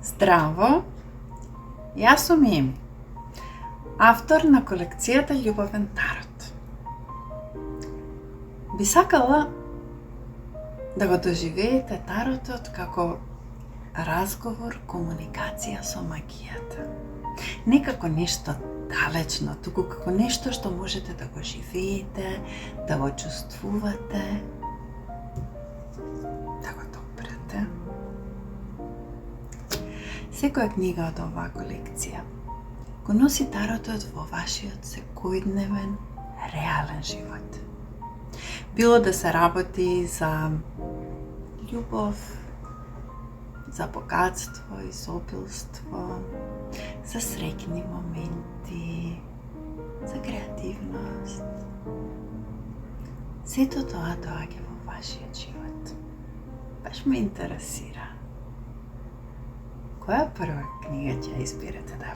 Здраво, јас сум Еми, автор на колекцијата Љубовен тарот. Би сакала да го доживеете таротот како разговор, комуникација со магијата. Не како нешто далечно, туку како нешто што можете да го живеете, да го чувствувате, да го допрете. Секоја книга од оваа колекција го носи таротот во вашиот секојдневен, реален живот. Било да се работи за љубов, за богатство, изобилство, за среќни моменти, за креативност. Сето тоа доаѓа во вашиот живот. Баш ме интересира. Која прва книга ќе изберете да